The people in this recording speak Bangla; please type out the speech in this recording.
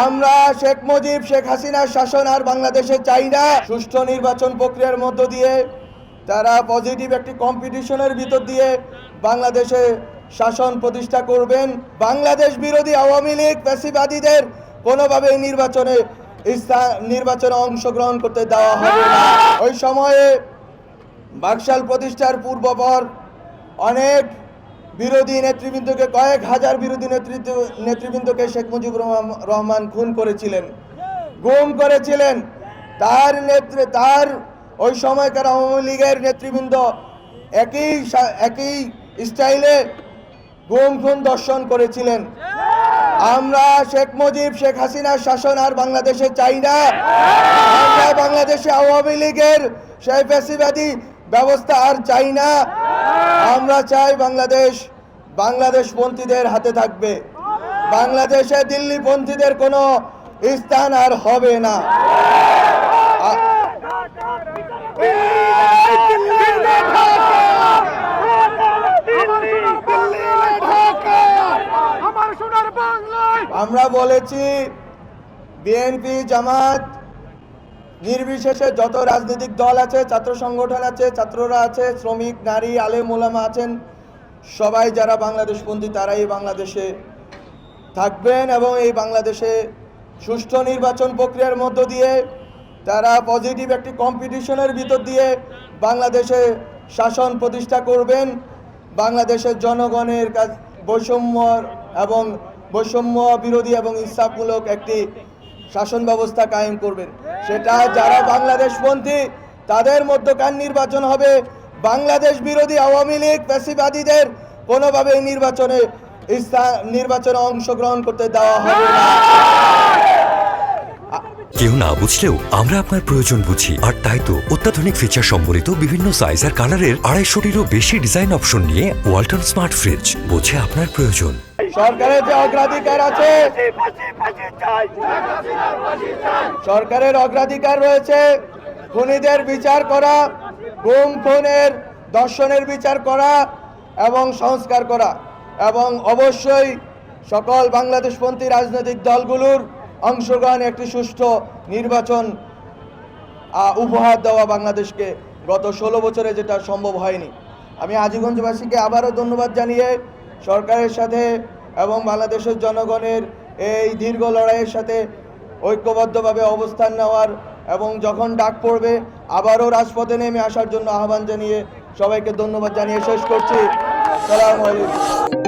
আমরা শেখ মুজিব শেখ হাসিনার শাসন আর বাংলাদেশে চাই না। সুষ্ঠু নির্বাচন প্রক্রিয়ার মধ্য দিয়ে তারা পজিটিভ একটি কম্পিটিশনের ভিতর দিয়ে বাংলাদেশে শাসন প্রতিষ্ঠা করবেন। বাংলাদেশ বিরোধী আওয়ামী লীগ ফ্যাসিবাদীদের কোনোভাবেই নির্বাচনে অংশগ্রহণ করতে দেওয়া হবে না। ওই সময়ে বাকশাল প্রতিষ্ঠার পূর্বপর অনেক বিরোধী নেতৃবৃন্দকে, কয়েক হাজার বিরোধী নেতৃবৃন্দকে শেখ মুজিবুর রহমান খুন করেছিলেন, গুম করেছিলেন। তার ওই সময়কার আওয়ামী লীগের নেতৃবৃন্দ একই স্টাইলে গুম খুন দর্শন করেছিলেন। আমরা শেখ মুজিব শেখ হাসিনার শাসন আর বাংলাদেশে চাই না। আমরা বাংলাদেশে আওয়ামী লীগের সেই ফ্যাসিবাদী ব্যবস্থা আর চাই না। আমরা চাই বাংলাদেশপন্থীদের হাতে থাকবে। বাংলাদেশে দিল্লিপন্থীদের কোনো স্থান আর হবে না। আমরা বলেছি বিএনপি জামাত নির্বিশেষে যত রাজনৈতিক দল আছে, ছাত্র সংগঠন আছে, ছাত্ররা আছে, শ্রমিক, নারী, আলেম ওলামা আছেন, সবাই যারা বাংলাদেশপন্থী তারাই বাংলাদেশে থাকবেন এবং এই বাংলাদেশে সুষ্ঠু নির্বাচন প্রক্রিয়ার মধ্য দিয়ে তারা পজিটিভ একটি কম্পিটিশনের ভিতর দিয়ে বাংলাদেশে শাসন প্রতিষ্ঠা করবেন। বাংলাদেশের জনগণের বৈষম্য বিরোধী এবং ইনসাফমূলক একটি শাসন ব্যবস্থা কায়েম করবেন। সেটা যারা বাংলাদেশপন্থী তাদের মধ্যকার নির্বাচন হবে। বাংলাদেশ বিরোধী আওয়ামী লীগ ফ্যাসিবাদীদের কোনোভাবেই নির্বাচনে অংশগ্রহণ করতে দেওয়া হবে না। কেউ না বুঝলেও আমরা আপনার প্রয়োজন বুঝি, আর তাই তো অত্যাধুনিক ফিচার সম্বলিত বিভিন্ন সাইজ আর কালারের 250-টিরও বেশি ডিজাইন অপশন নিয়ে ওয়ালটন স্মার্ট ফ্রিজ বোঝে আপনার প্রয়োজন। সরকারের যে অগ্রাধিকার আছে, সরকারের অগ্রাধিকার রয়েছে খুনিদের বিচার করা, গুম খুনের দর্শনের বিচার করা এবং সংস্কার করা, এবং অবশ্যই সকল বাংলাদেশপন্থী রাজনৈতিক দলগুলোর অংশগ্রহণ একটি সুষ্ঠু নির্বাচন উপহার দেওয়া বাংলাদেশকে। গত 16 বছরে যেটা সম্ভব হয়নি। আমি আজিগঞ্জবাসীকে আবারও ধন্যবাদ জানিয়ে সরকারের সাথে এবং বাংলাদেশের জনগণের এই দীর্ঘ লড়াইয়ের সাথে ঐক্যবদ্ধভাবে অবস্থান নেওয়ার এবং যখন ডাক পড়বে আবারও রাজপথে নেমে আসার জন্য আহ্বান জানিয়ে সবাইকে ধন্যবাদ জানিয়ে শেষ করছি। আসসালামু আলাইকুম।